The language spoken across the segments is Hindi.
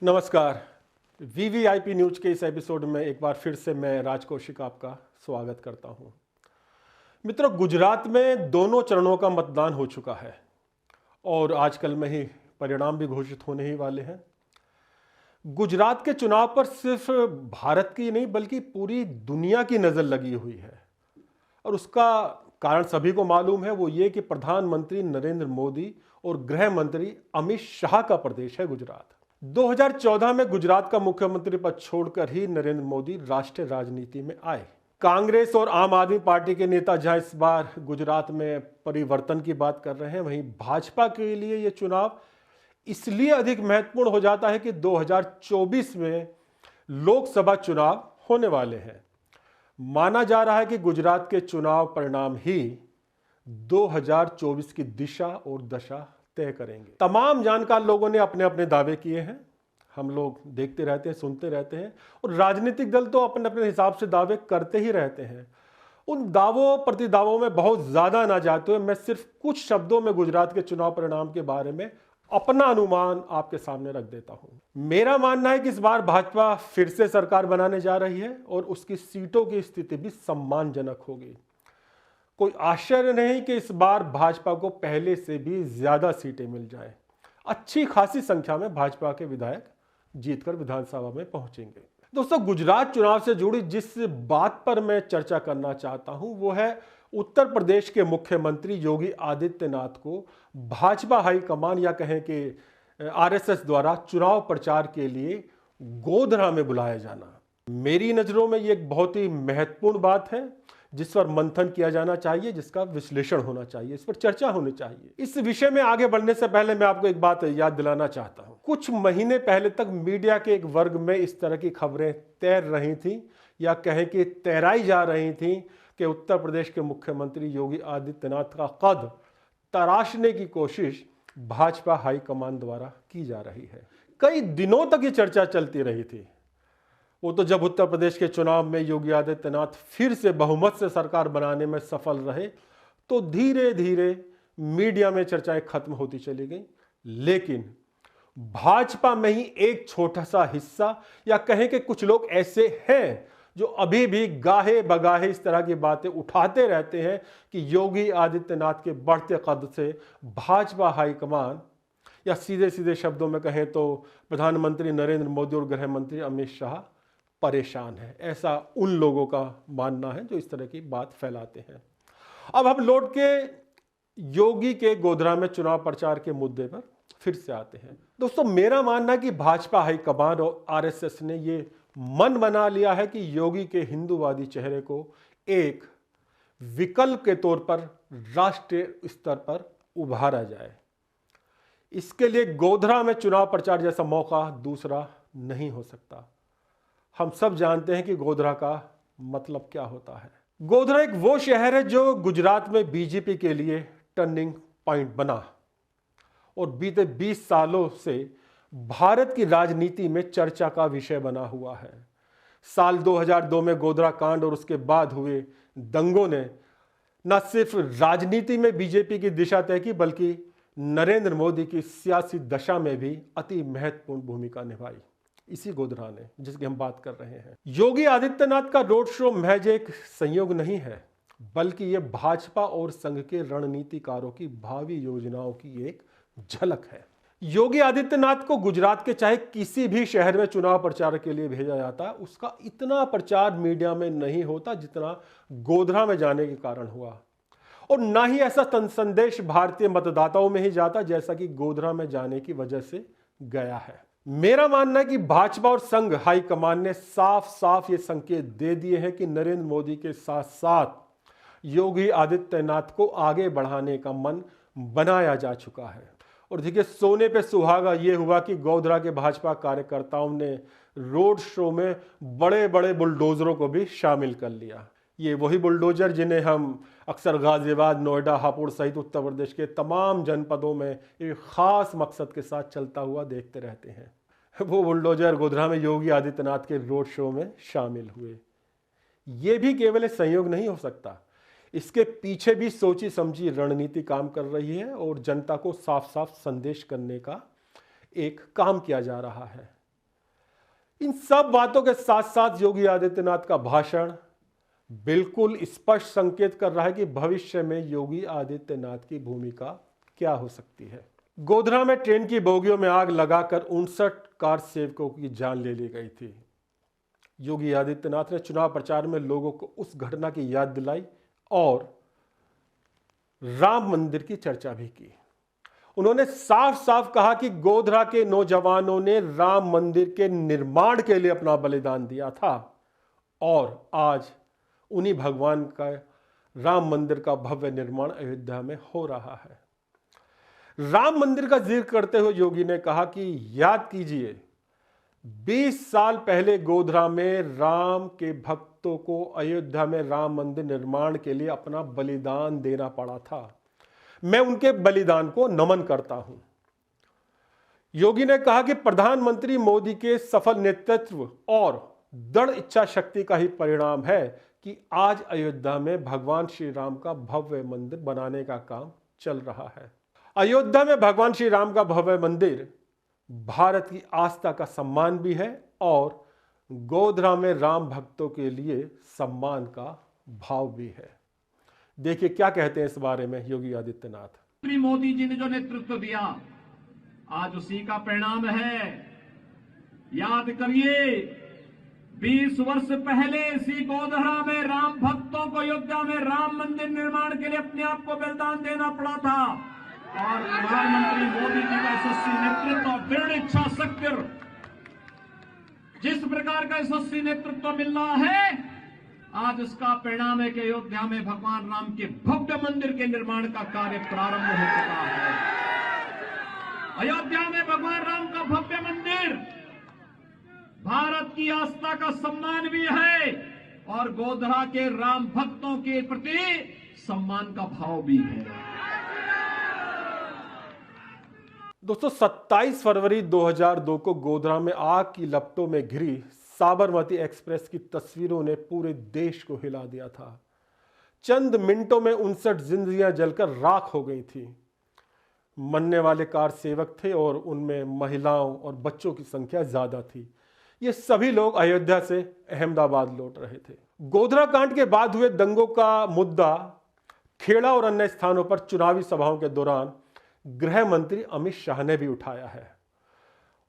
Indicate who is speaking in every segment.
Speaker 1: नमस्कार। वीवीआईपी न्यूज के इस एपिसोड में एक बार फिर से मैं राज कौशिक आपका स्वागत करता हूं। मित्रों, गुजरात में दोनों चरणों का मतदान हो चुका है और आजकल में ही परिणाम भी घोषित होने ही वाले हैं। गुजरात के चुनाव पर सिर्फ भारत की नहीं बल्कि पूरी दुनिया की नज़र लगी हुई है और उसका कारण सभी को मालूम है। वो ये कि प्रधानमंत्री नरेंद्र मोदी और गृह मंत्री अमित शाह का प्रदेश है गुजरात। 2014 में गुजरात का मुख्यमंत्री पद छोड़कर ही नरेंद्र मोदी राष्ट्रीय राजनीति में आए। कांग्रेस और आम आदमी पार्टी के नेता जहां इस बार गुजरात में परिवर्तन की बात कर रहे हैं, वहीं भाजपा के लिए यह चुनाव इसलिए अधिक महत्वपूर्ण हो जाता है कि 2024 में लोकसभा चुनाव होने वाले हैं। माना जा रहा है कि गुजरात के चुनाव परिणाम ही 2024 की दिशा और दशा तय करेंगे। तमाम जानकार लोगों ने अपने अपने दावे किए हैं। हम लोग देखते रहते हैं, सुनते रहते हैं और राजनीतिक दल तो अपने अपने हिसाब से दावे करते ही रहते हैं। उन दावों प्रतिदावों में बहुत ज्यादा ना जाते हुए मैं सिर्फ कुछ शब्दों में गुजरात के चुनाव परिणाम के बारे में अपना अनुमान आपके सामने रख देता हूं। मेरा मानना है कि इस बार भाजपा फिर से सरकार बनाने जा रही है और उसकी सीटों की स्थिति भी सम्मानजनक होगी। कोई आश्चर्य नहीं कि इस बार भाजपा को पहले से भी ज्यादा सीटें मिल जाएं। अच्छी खासी संख्या में भाजपा के विधायक जीतकर विधानसभा में पहुंचेंगे। दोस्तों, गुजरात चुनाव से जुड़ी जिस बात पर मैं चर्चा करना चाहता हूं वो है उत्तर प्रदेश के मुख्यमंत्री योगी आदित्यनाथ को भाजपा हाईकमान या कहें कि आरएसएस द्वारा चुनाव प्रचार के लिए गोधरा में बुलाया जाना। मेरी नजरों में ये एक बहुत ही महत्वपूर्ण बात है जिस पर मंथन किया जाना चाहिए, जिसका विश्लेषण होना चाहिए, इस पर चर्चा होनी चाहिए। इस विषय में आगे बढ़ने से पहले मैं आपको एक बात याद दिलाना चाहता हूं। कुछ महीने पहले तक मीडिया के एक वर्ग में इस तरह की खबरें तैर रही थी या कहें कि तैराई जा रही थी कि उत्तर प्रदेश के मुख्यमंत्री योगी आदित्यनाथ का कद तराशने की कोशिश भाजपा हाईकमान द्वारा की जा रही है। कई दिनों तक ये चर्चा चलती रही थी। वो तो जब उत्तर प्रदेश के चुनाव में योगी आदित्यनाथ फिर से बहुमत से सरकार बनाने में सफल रहे तो धीरे धीरे मीडिया में चर्चाएं खत्म होती चली गई। लेकिन भाजपा में ही एक छोटा सा हिस्सा या कहें कि कुछ लोग ऐसे हैं जो अभी भी गाहे बगाहे इस तरह की बातें उठाते रहते हैं कि योगी आदित्यनाथ के बढ़ते कद से भाजपा हाईकमान या सीधे सीधे शब्दों में कहें तो प्रधानमंत्री नरेंद्र मोदी और गृह मंत्री अमित शाह परेशान है। ऐसा उन लोगों का मानना है जो इस तरह की बात फैलाते हैं। अब हम लौट के योगी के गोधरा में चुनाव प्रचार के मुद्दे पर फिर से आते हैं। दोस्तों, मेरा मानना है कि भाजपा हाईकमान और आरएसएस ने ये मन बना लिया है कि योगी के हिंदूवादी चेहरे को एक विकल्प के तौर पर राष्ट्रीय स्तर पर उभारा जाए। इसके लिए गोधरा में चुनाव प्रचार जैसा मौका दूसरा नहीं हो सकता। हम सब जानते हैं कि गोधरा का मतलब क्या होता है। गोधरा एक वो शहर है जो गुजरात में बीजेपी के लिए टर्निंग पॉइंट बना और बीते 20 सालों से भारत की राजनीति में चर्चा का विषय बना हुआ है। साल 2002 में गोधरा कांड और उसके बाद हुए दंगों ने न सिर्फ राजनीति में बीजेपी की दिशा तय की बल्कि नरेंद्र मोदी की सियासी दशा में भी अति महत्वपूर्ण भूमिका निभाई। इसी गोधरा ने जिसकी हम बात कर रहे हैं। योगी आदित्यनाथ का रोड शो महज एक संयोग नहीं है बल्कि यह भाजपा और संघ के रणनीतिकारों की भावी योजनाओं की एक झलक है। योगी आदित्यनाथ को गुजरात के चाहे किसी भी शहर में चुनाव प्रचार के लिए भेजा जाता, उसका इतना प्रचार मीडिया में नहीं होता जितना गोधरा में जाने के कारण हुआ और ना ही ऐसा संदेश भारतीय मतदाताओं में ही जाता जैसा कि गोधरा में जाने की वजह से गया है। मेरा मानना है कि भाजपा और संघ हाईकमान ने साफ साफ ये संकेत दे दिए हैं कि नरेंद्र मोदी के साथ साथ योगी आदित्यनाथ को आगे बढ़ाने का मन बनाया जा चुका है। और देखिए, सोने पे सुहागा ये हुआ कि गोधरा के भाजपा कार्यकर्ताओं ने रोड शो में बड़े बड़े बुलडोजरों को भी शामिल कर लिया। ये वही बुलडोजर जिन्हें हम अक्सर गाजियाबाद, नोएडा, हापुड़ सहित उत्तर प्रदेश के तमाम जनपदों में एक खास मकसद के साथ चलता हुआ देखते रहते हैं। वो बुलडोजर गोधरा में योगी आदित्यनाथ के रोड शो में शामिल हुए। ये भी केवल एक संयोग नहीं हो सकता, इसके पीछे भी सोची समझी रणनीति काम कर रही है और जनता को साफ साफ संदेश करने का एक काम किया जा रहा है। इन सब बातों के साथ साथ योगी आदित्यनाथ का भाषण बिल्कुल स्पष्ट संकेत कर रहा है कि भविष्य में योगी आदित्यनाथ की भूमिका क्या हो सकती है। गोधरा में ट्रेन की बोगियों में आग लगाकर 59 कार सेवकों की जान ले ली गई थी। योगी आदित्यनाथ ने चुनाव प्रचार में लोगों को उस घटना की याद दिलाई और राम मंदिर की चर्चा भी की। उन्होंने साफ साफ कहा कि गोधरा के नौजवानों ने राम मंदिर के निर्माण के लिए अपना बलिदान दिया था और आज उन्हीं भगवान का राम मंदिर का भव्य निर्माण अयोध्या में हो रहा है। राम मंदिर का जिक्र करते हुए योगी ने कहा कि याद कीजिए 20 साल पहले गोधरा में राम के भक्तों को अयोध्या में राम मंदिर निर्माण के लिए अपना बलिदान देना पड़ा था। मैं उनके बलिदान को नमन करता हूं। योगी ने कहा कि प्रधानमंत्री मोदी के सफल नेतृत्व और दृढ़ इच्छा शक्ति का ही परिणाम है कि आज अयोध्या में भगवान श्री राम का भव्य मंदिर बनाने का काम चल रहा है। अयोध्या में भगवान श्री राम का भव्य मंदिर भारत की आस्था का सम्मान भी है और गोधरा में राम भक्तों के लिए सम्मान का भाव भी है। देखिए क्या कहते हैं इस बारे में योगी आदित्यनाथ।
Speaker 2: श्री मोदी जी ने जो नेतृत्व दिया आज उसी का परिणाम है। याद करिए 20 वर्ष पहले इसी गोधरा में राम भक्तों को अयोध्या में राम मंदिर निर्माण के लिए अपने आप को बलिदान देना पड़ा था और प्रधानमंत्री मोदी जी का यशस्वी नेतृत्व और दृढ़ इच्छा शक्ति, जिस प्रकार का यशस्वी नेतृत्व मिल रहा है आज इसका परिणाम है कि अयोध्या में भगवान राम के भव्य मंदिर के निर्माण का कार्य प्रारंभ हो चुका है। अयोध्या में भगवान राम का भव्य मंदिर भारत की आस्था का सम्मान भी है और गोधरा के राम भक्तों के प्रति सम्मान का भाव भी है।
Speaker 1: दोस्तों 27 फरवरी 2002 को गोधरा में आग की लपटों में घिरी साबरमती एक्सप्रेस की तस्वीरों ने पूरे देश को हिला दिया था। चंद मिनटों में 59 जिंदगियां जलकर राख हो गई थी। मरने वाले कार सेवक थे और उनमें महिलाओं और बच्चों की संख्या ज्यादा थी। ये सभी लोग अयोध्या से अहमदाबाद लौट रहे थे। गोधरा कांड के बाद हुए दंगों का मुद्दा खेड़ा और अन्य स्थानों पर चुनावी सभाओं के दौरान गृह मंत्री अमित शाह ने भी उठाया है।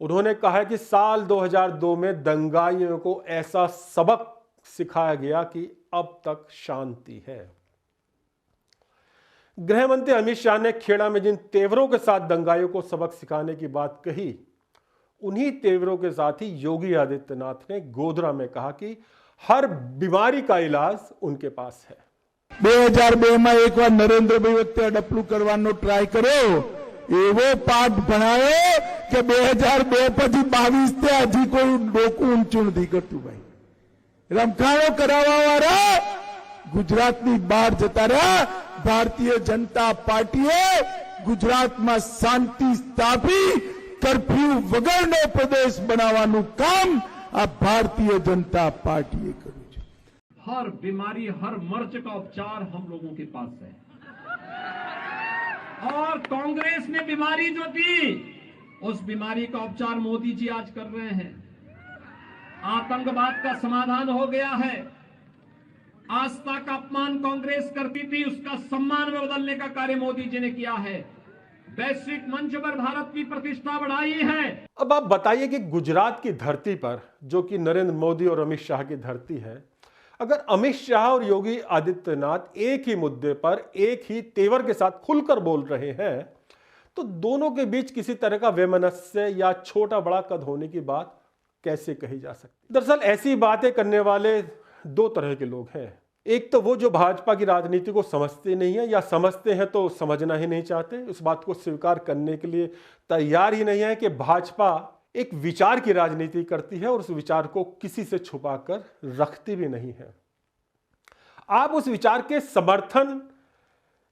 Speaker 1: उन्होंने कहा है कि साल 2002 में दंगाइयों को ऐसा सबक सिखाया गया कि अब तक शांति है। गृह मंत्री अमित शाह ने खेड़ा में जिन तेवरों के साथ दंगाइयों को सबक सिखाने की बात कही, उन्हीं तेवरों के साथ ही योगी आदित्यनाथ ने गोधरा में कहा कि हर बीमारी का इलाज उनके पास है।
Speaker 3: 2002 में एक बार नरेंद्रभाई वच्चे डपलू करवानो ट्राय करो, एवो पाठ भणायो कि 2002 પછી 22 તે હજી કોઈ ડોકું ઊંચું નથી કરતું ભાઈ। રમખાણો કરાવવા વાળા ગુજરાતની બહાર જતા રહ્યા। ભારતીય જનતા પાર્ટીએ ગુજરાતમાં શાંતિ સ્થાપી कर्फ्यू વગરનો પ્રદેશ બનાવવાનું કામ આ ભારતીય જનતા પાર્ટીએ કર્યું છે।
Speaker 2: हर बीमारी हर मर्ज का उपचार हम लोगों के पास है और कांग्रेस ने बीमारी जो दी उस बीमारी का उपचार मोदी जी आज कर रहे हैं। आतंकवाद का समाधान हो गया है। आस्था का अपमान कांग्रेस करती थी, उसका सम्मान में बदलने का कार्य मोदी जी ने किया है। वैश्विक मंच पर भारत की प्रतिष्ठा बढ़ाई है।
Speaker 1: अब आप बताइए कि गुजरात की धरती पर, जो कि नरेंद्र मोदी और अमित शाह की धरती है, अगर अमित शाह और योगी आदित्यनाथ एक ही मुद्दे पर एक ही तेवर के साथ खुलकर बोल रहे हैं तो दोनों के बीच किसी तरह का वैमनस्य या छोटा बड़ा कद होने की बात कैसे कही जा सकती। दरअसल ऐसी बातें करने वाले दो तरह के लोग हैं। एक तो वो जो भाजपा की राजनीति को समझते नहीं है या समझते हैं तो समझना ही नहीं चाहते, उस बात को स्वीकार करने के लिए तैयार ही नहीं है कि भाजपा एक विचार की राजनीति करती है और उस विचार को किसी से छुपाकर रखती भी नहीं है। आप उस विचार के समर्थन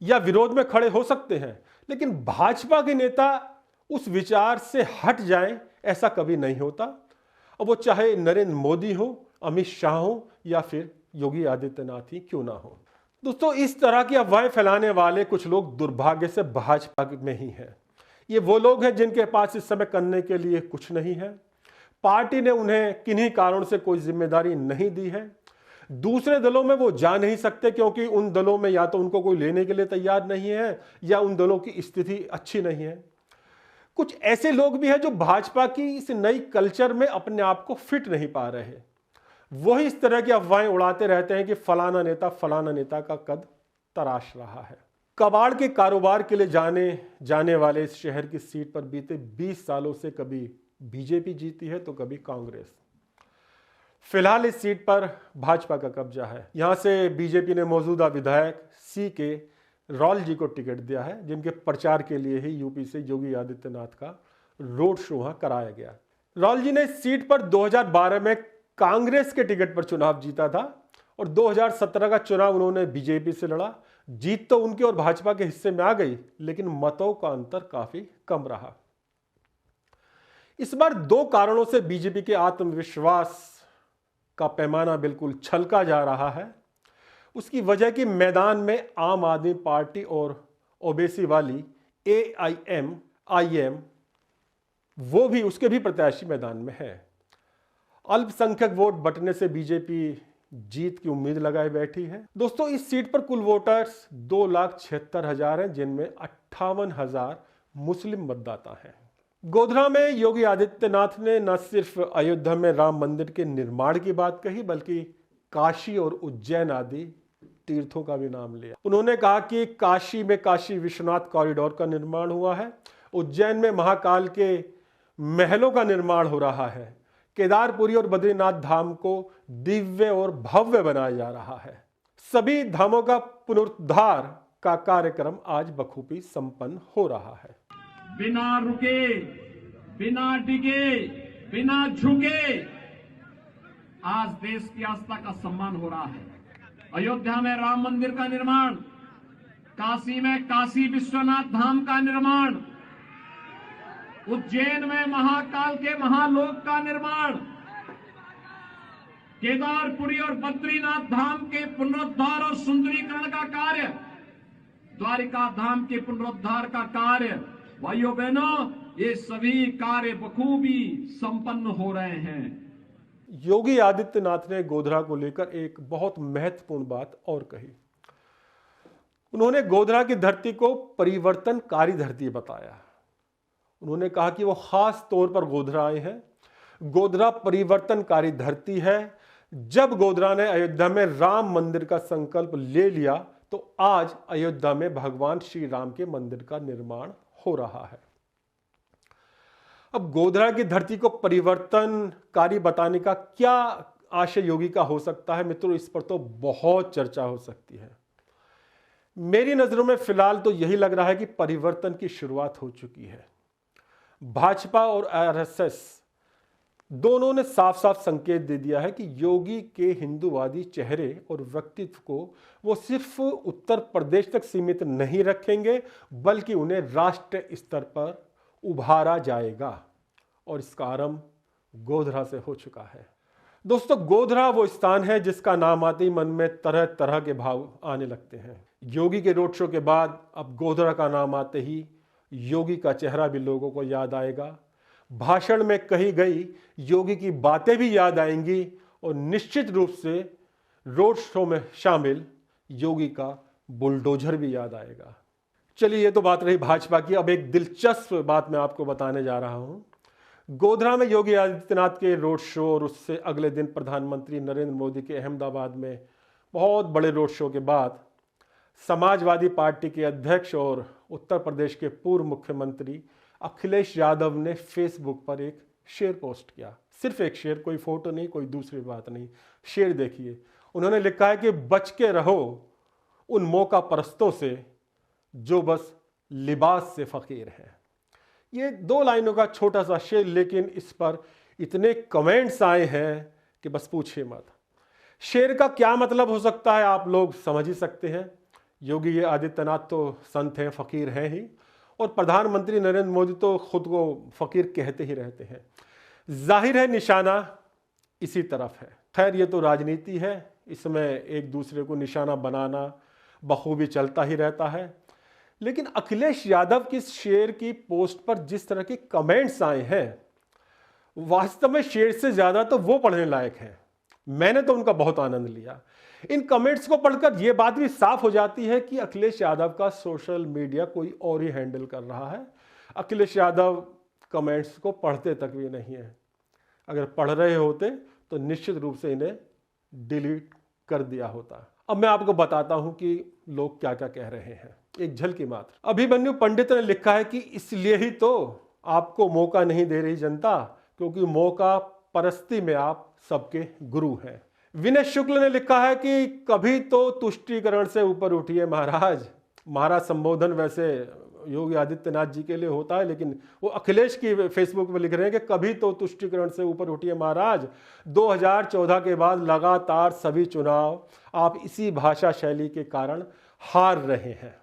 Speaker 1: या विरोध में खड़े हो सकते हैं, लेकिन भाजपा के नेता उस विचार से हट जाएं ऐसा कभी नहीं होता। अब वो चाहे नरेंद्र मोदी हो, अमित शाह हो या फिर योगी आदित्यनाथ ही क्यों ना हो। दोस्तों, इस तरह की अफवाहें फैलाने वाले कुछ लोग दुर्भाग्य से भाजपा में ही हैं। ये वो लोग हैं जिनके पास इस समय करने के लिए कुछ नहीं है। पार्टी ने उन्हें किन्हीं कारणों से कोई जिम्मेदारी नहीं दी है। दूसरे दलों में वो जा नहीं सकते क्योंकि उन दलों में या तो उनको कोई लेने के लिए तैयार नहीं है या उन दलों की स्थिति अच्छी नहीं है। कुछ ऐसे लोग भी हैं जो भाजपा की इस नई कल्चर में अपने आप को फिट नहीं पा रहे। वही इस तरह की अफवाहें उड़ाते रहते हैं कि फलाना नेता का कद तराश रहा है। कबाड़ के कारोबार के लिए जाने वाले इस शहर की सीट पर बीते 20 सालों से कभी बीजेपी जीती है तो कभी कांग्रेस। फिलहाल इस सीट पर भाजपा का कब्जा है। यहां से बीजेपी ने मौजूदा विधायक सी के रॉल जी को टिकट दिया है, जिनके प्रचार के लिए ही यूपी से योगी आदित्यनाथ का रोड शो वहां कराया गया। रॉल जी ने इस सीट पर 2012 में कांग्रेस के टिकट पर चुनाव जीता था और 2017 का चुनाव उन्होंने बीजेपी से लड़ा। जीत तो उनके और भाजपा के हिस्से में आ गई, लेकिन मतों का अंतर काफी कम रहा। इस बार 2 कारणों से बीजेपी के आत्मविश्वास का पैमाना बिल्कुल छलका जा रहा है। उसकी वजह कि मैदान में आम आदमी पार्टी और ओबीसी वाली AIM वो भी उसके भी प्रत्याशी मैदान में है। अल्पसंख्यक वोट बंटने से बीजेपी जीत की उम्मीद लगाए बैठी है। दोस्तों, इस सीट पर कुल वोटर्स 2,76,000 हैं, जिनमें 58,000 मुस्लिम मतदाता हैं। गोधरा में योगी आदित्यनाथ ने न सिर्फ अयोध्या में राम मंदिर के निर्माण की बात कही, बल्कि काशी और उज्जैन आदि तीर्थों का भी नाम लिया। उन्होंने कहा कि काशी में काशी विश्वनाथ कॉरिडोर का निर्माण हुआ है, उज्जैन में महाकाल के महलों का निर्माण हो रहा है, केदारपुरी और बद्रीनाथ धाम को दिव्य और भव्य बनाया जा रहा है। सभी धामों का पुनरुद्धार का कार्यक्रम आज बखूबी संपन्न हो रहा है।
Speaker 2: बिना रुके, बिना डिगे, बिना झुके आज देश की आस्था का सम्मान हो रहा है। अयोध्या में राम मंदिर का निर्माण, काशी में काशी विश्वनाथ धाम का निर्माण, उज्जैन में महाकाल के महालोक का निर्माण, केदारपुरी और बद्रीनाथ धाम के पुनरुद्धार और सुंदरीकरण का कार्य, द्वारिका धाम के पुनरुद्धार का कार्य, भाइयों बहनों, ये सभी कार्य बखूबी संपन्न हो रहे हैं।
Speaker 1: योगी आदित्यनाथ ने गोधरा को लेकर एक बहुत महत्वपूर्ण बात और कही। उन्होंने गोधरा की धरती को परिवर्तनकारी धरती बताया। उन्होंने कहा कि वो खास तौर पर गोधरा आए हैं। गोधरा परिवर्तनकारी धरती है। जब गोधरा ने अयोध्या में राम मंदिर का संकल्प ले लिया तो आज अयोध्या में भगवान श्री राम के मंदिर का निर्माण हो रहा है। अब गोधरा की धरती को परिवर्तनकारी बताने का क्या आशय योगी का हो सकता है मित्रों, इस पर तो बहुत चर्चा हो सकती है। मेरी नजरों में फिलहाल तो यही लग रहा है कि परिवर्तन की शुरुआत हो चुकी है। भाजपा और RSS दोनों ने साफ साफ संकेत दे दिया है कि योगी के हिंदूवादी चेहरे और व्यक्तित्व को वो सिर्फ उत्तर प्रदेश तक सीमित नहीं रखेंगे, बल्कि उन्हें राष्ट्रीय स्तर पर उभारा जाएगा और इसका आरंभ गोधरा से हो चुका है। दोस्तों, गोधरा वो स्थान है जिसका नाम आते ही मन में तरह तरह के भाव आने लगते हैं। योगी के रोड शो के बाद अब गोधरा का नाम आते ही योगी का चेहरा भी लोगों को याद आएगा, भाषण में कही गई योगी की बातें भी याद आएंगी और निश्चित रूप से रोड शो में शामिल योगी का बुलडोजर भी याद आएगा। चलिए, ये तो बात रही भाजपा की। अब एक दिलचस्प बात मैं आपको बताने जा रहा हूं। गोधरा में योगी आदित्यनाथ के रोड शो और उससे अगले दिन प्रधानमंत्री नरेंद्र मोदी के अहमदाबाद में बहुत बड़े रोड शो के बाद समाजवादी पार्टी के अध्यक्ष और उत्तर प्रदेश के पूर्व मुख्यमंत्री अखिलेश यादव ने फेसबुक पर एक शेर पोस्ट किया। सिर्फ एक शेर, कोई फोटो नहीं, कोई दूसरी बात नहीं। शेर देखिए, उन्होंने लिखा है कि बच के रहो उन मौका परस्तों से जो बस लिबास से फकीर हैं। ये 2 लाइनों का छोटा सा शेर, लेकिन इस पर इतने कमेंट्स आए हैं कि बस पूछिए मत। शेर का क्या मतलब हो सकता है आप लोग समझ ही सकते हैं। योगी ये आदित्यनाथ तो संत हैं, फकीर हैं ही, और प्रधानमंत्री नरेंद्र मोदी तो खुद को फकीर कहते ही रहते हैं। जाहिर है निशाना इसी तरफ है। खैर, ये तो राजनीति है, इसमें एक दूसरे को निशाना बनाना बखूबी चलता ही रहता है। लेकिन अखिलेश यादव की शेर की पोस्ट पर जिस तरह के कमेंट्स आए हैं वास्तव में शेर से ज्यादा तो वो पढ़ने लायक हैं। मैंने तो उनका बहुत आनंद लिया। इन कमेंट्स को पढ़कर यह बात भी साफ हो जाती है कि अखिलेश यादव का सोशल मीडिया कोई और ही हैंडल कर रहा है। अखिलेश यादव कमेंट्स को पढ़ते तक भी नहीं है। अगर पढ़ रहे होते तो निश्चित रूप से इन्हें डिलीट कर दिया होता। अब मैं आपको बताता हूं कि लोग क्या क्या कह रहे हैं, एक झलकी मात्र। अभिमन्यु पंडित ने लिखा है कि इसलिए ही तो आपको मौका नहीं दे रही जनता, क्योंकि मौका परस्ती में आप सबके गुरु हैं। विनय शुक्ल ने लिखा है कि कभी तो तुष्टीकरण से ऊपर उठिए महाराज। महाराज संबोधन वैसे योगी आदित्यनाथ जी के लिए होता है, लेकिन वो अखिलेश की फेसबुक में लिख रहे हैं कि कभी तो तुष्टीकरण से ऊपर उठिए महाराज। 2014 के बाद लगातार सभी चुनाव आप इसी भाषा शैली के कारण हार रहे हैं।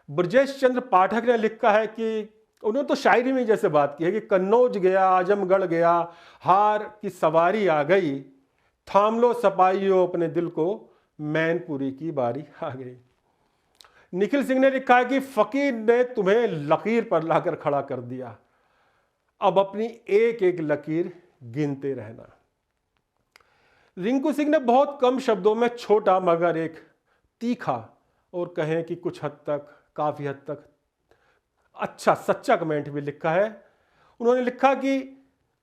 Speaker 1: ब्रजेश चंद्र पाठक ने लिखा है कि उन्होंने तो शायरी में जैसे बात की है कि कन्नौज गया, आजमगढ़ गया, हार की सवारी आ गई, थाम लो सपाइयों अपने दिल को, मैनपुरी की बारी आ गई। निखिल सिंह ने लिखा है कि फकीर ने तुम्हें लकीर पर लाकर खड़ा कर दिया, अब अपनी एक एक लकीर गिनते रहना। रिंकू सिंह ने बहुत कम शब्दों में छोटा मगर एक तीखा और कहें कि कुछ हद तक, काफी हद तक अच्छा सच्चा कमेंट भी लिखा है। उन्होंने लिखा कि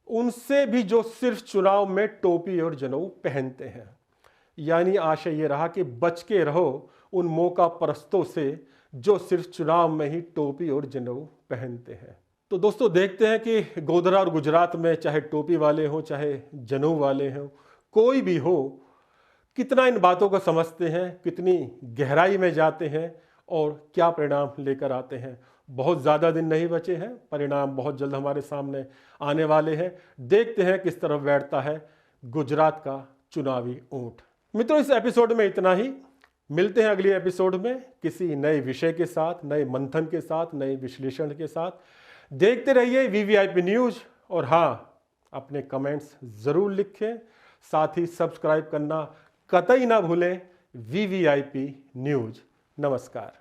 Speaker 1: उनसे भी जो सिर्फ चुनाव में टोपी और जनेऊ पहनते हैं। यानी आशय ये रहा कि बच के रहो उन मौका परस्तों से जो सिर्फ चुनाव में ही टोपी और जनेऊ पहनते हैं। तो दोस्तों देखते हैं कि गोधरा और गुजरात में चाहे टोपी वाले हों चाहे जनेऊ वाले हों, कोई भी हो, कितना इन बातों को समझते हैं, कितनी गहराई में जाते हैं और क्या परिणाम लेकर आते हैं। बहुत ज़्यादा दिन नहीं बचे हैं, परिणाम बहुत जल्द हमारे सामने आने वाले हैं। देखते हैं किस तरफ बैठता है गुजरात का चुनावी ऊंट। मित्रों, इस एपिसोड में इतना ही। मिलते हैं अगले एपिसोड में किसी नए विषय के साथ, नए मंथन के साथ, नए विश्लेषण के साथ। देखते रहिए VVIP न्यूज़ और हाँ, अपने कमेंट्स ज़रूर लिखें, साथ ही सब्सक्राइब करना कतई ना भूलें VVIP न्यूज़। नमस्कार।